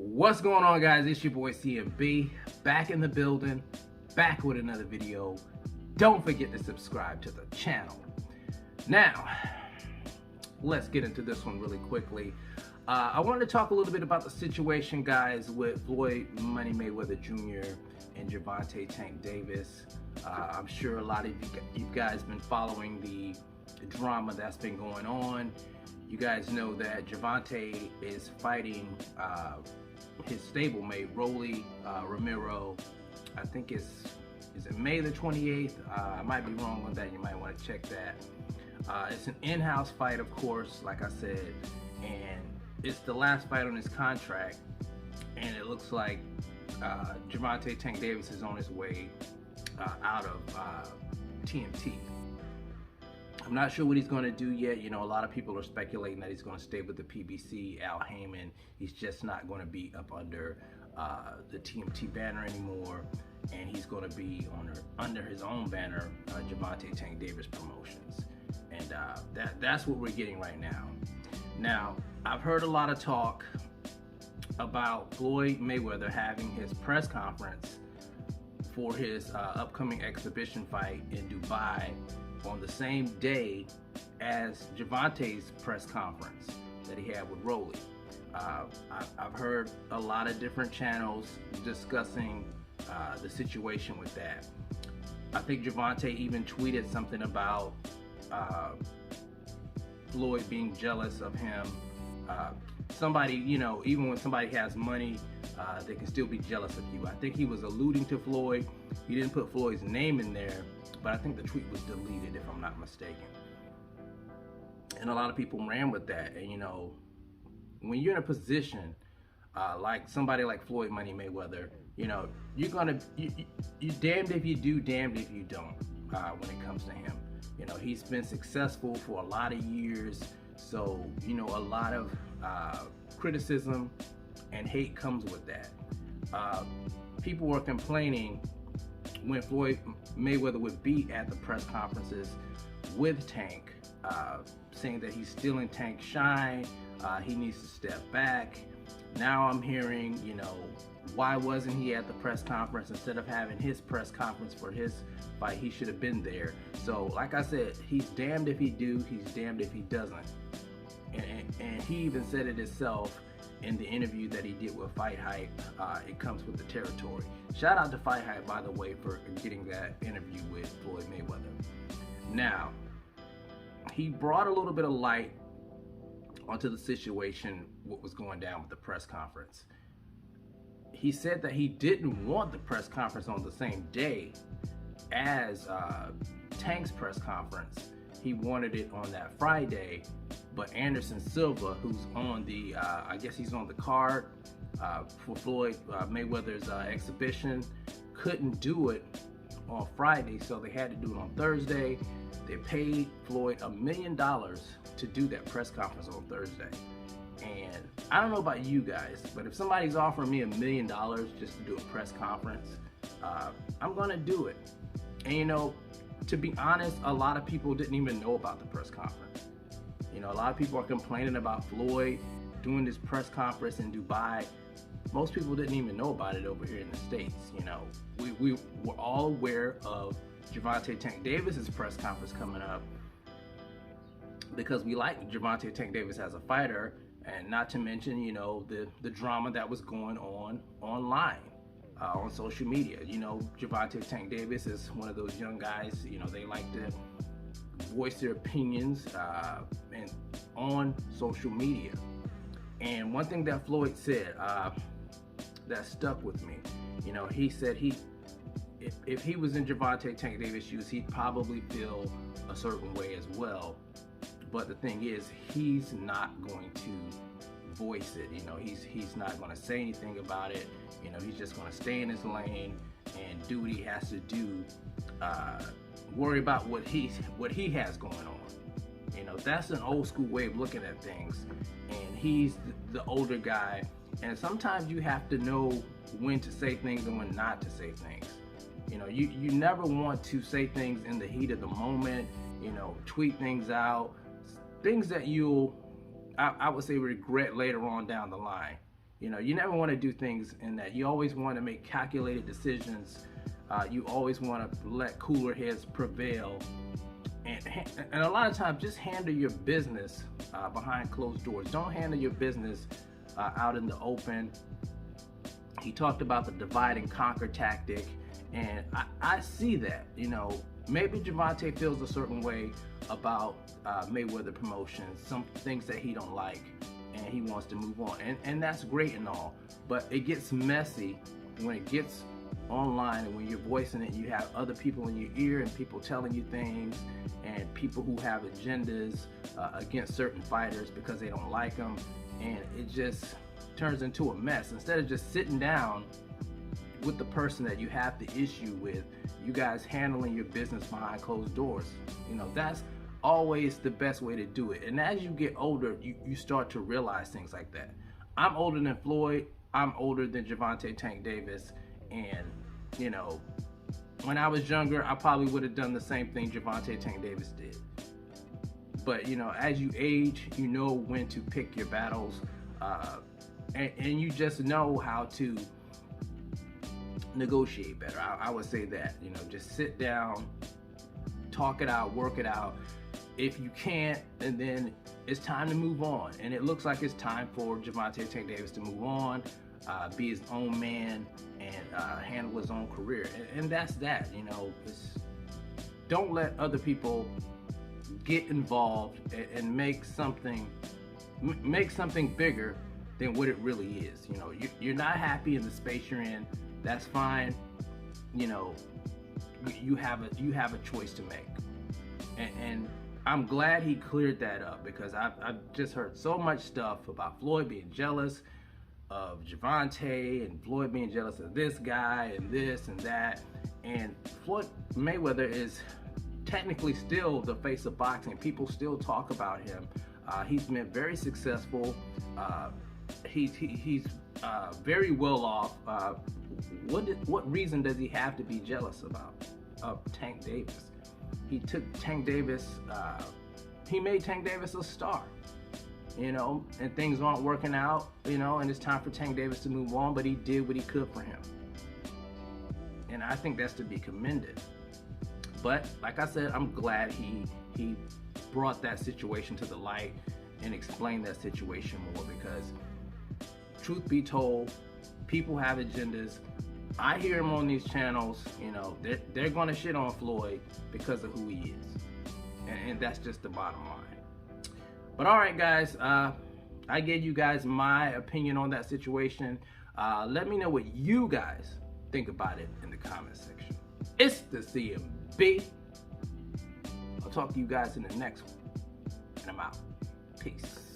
What's going on, guys? It's your boy CMB, back in the building, back with another video. Don't forget to subscribe to the channel. Now, let's get into this one really quickly. I wanted to talk a little bit about the situation, guys, with Floyd Mayweather Jr. and Gervonta Tank Davis. I'm sure a lot of you guys been following the drama that's been going on. You guys know that Gervonta is fighting his stablemate, Rolly Romero. I think is it May the 28th? I might be wrong on that. You might want to check that. It's an in-house fight, of course, like I said, and it's the last fight on his contract, and it looks like Gervonta Tank Davis is on his way out of TMT. I'm not sure what he's going to do yet. You know, a lot of people are speculating that he's going to stay with the PBC, Al Heyman. He's just not going to be up under the TMT banner anymore, and he's going to be under his own banner, Gervonta Tank Davis Promotions. And that's what we're getting right now. Now, I've heard a lot of talk about Floyd Mayweather having his press conference for his upcoming exhibition fight in Dubai on the same day as Gervonta's press conference that he had with Rolly. I've heard a lot of different channels discussing the situation with that. I think Gervonta even tweeted something about Floyd being jealous of him. Somebody, you know, even when somebody has money, they can still be jealous of you. I think he was alluding to Floyd. He didn't put Floyd's name in there, but I think the tweet was deleted, if I'm not mistaken. And a lot of people ran with that. And you know, when you're in a position like somebody like Floyd Mayweather, you know, you're damned if you do, damned if you don't when it comes to him. You know, he's been successful for a lot of years, so you know, a lot of criticism and hate comes with that. People were complaining when Floyd Mayweather would be at the press conferences with Tank, saying that he's stealing Tank's shine, he needs to step back. Now I'm hearing, you know, why wasn't he at the press conference instead of having his press conference for his fight? He should have been there. So like I said, he's damned if he do, he's damned if he doesn't. And he even said it himself in the interview that he did with Fight Hype. It comes with the territory. Shout out to Fight Hype, by the way, for getting that interview with Floyd Mayweather. Now, he brought a little bit of light onto the situation, what was going down with the press conference. He said that he didn't want the press conference on the same day as Tank's press conference. He wanted it on that Friday, but Anderson Silva, who's on the, I guess he's on the card for Floyd Mayweather's exhibition, couldn't do it on Friday, so they had to do it on Thursday. They paid Floyd $1 million to do that press conference on Thursday. And I don't know about you guys, but if somebody's offering me $1 million just to do a press conference, I'm gonna do it. And you know, to be honest, a lot of people didn't even know about the press conference. You know, a lot of people are complaining about Floyd doing this press conference in Dubai. Most people didn't even know about it over here in the States. You know, we were all aware of Gervonta Tank Davis's press conference coming up because we like Gervonta Tank Davis as a fighter, and not to mention, you know, the drama that was going on online. On social media. You know, Gervonta Tank Davis is one of those young guys, you know, they like to voice their opinions and on social media. And one thing that Floyd said that stuck with me, you know, he said if he was in Gervonta Tank Davis' shoes, he'd probably feel a certain way as well. But the thing is, he's not going to voice it. You know, he's not going to say anything about it. You know, he's just going to stay in his lane and do what he has to do. Worry about what he has going on. You know, that's an old school way of looking at things. And he's the older guy. And sometimes you have to know when to say things and when not to say things. You know, you never want to say things in the heat of the moment. You know, tweet things out, things that you'll I would say regret later on down the line. You know, you never want to do things in that. You always want to make calculated decisions. You always want to let cooler heads prevail. And a lot of times, just handle your business behind closed doors. Don't handle your business out in the open. He talked about the divide and conquer tactic, and I see that. You know, maybe Gervonta feels a certain way about Mayweather Promotions, some things that he don't like, and he wants to move on, and that's great and all, but it gets messy when it gets online, and when you're voicing it, you have other people in your ear and people telling you things, and people who have agendas against certain fighters because they don't like them, and it just turns into a mess. Instead of just sitting down with the person that you have the issue with, you guys handling your business behind closed doors. You know, that's always the best way to do it. And as you get older, you start to realize things like that. I'm older than Floyd. I'm older than Gervonta Tank Davis. And, you know, when I was younger, I probably would have done the same thing Gervonta Tank Davis did. But, you know, as you age, you know when to pick your battles. And you just know how to negotiate better. I would say that, you know, just sit down, talk it out, work it out. If you can't, and then it's time to move on. And it looks like it's time for Gervonta Tank Davis to move on, be his own man, and handle his own career. And that's that, you know. Don't let other people get involved and make something bigger than what it really is. You know, you're not happy in the space you're in. That's fine. You know, you have a choice to make, and I'm glad he cleared that up, because I've just heard so much stuff about Floyd being jealous of Gervonta, and Floyd being jealous of this guy and this and that. And Floyd Mayweather is technically still the face of boxing. People still talk about him. He's been very successful. He's very well off. What reason does he have to be jealous of Tank Davis? He took Tank Davis, he made Tank Davis a star, you know, and things aren't working out, you know, and it's time for Tank Davis to move on, but he did what he could for him. And I think that's to be commended. But like I said, I'm glad he brought that situation to the light and explained that situation more, because truth be told, people have agendas. I hear him on these channels, you know, they're gonna shit on Floyd because of who he is. And that's just the bottom line. But all right, guys, I gave you guys my opinion on that situation. Let me know what you guys think about it in the comment section. It's the CMB. I'll talk to you guys in the next one. And I'm out. Peace.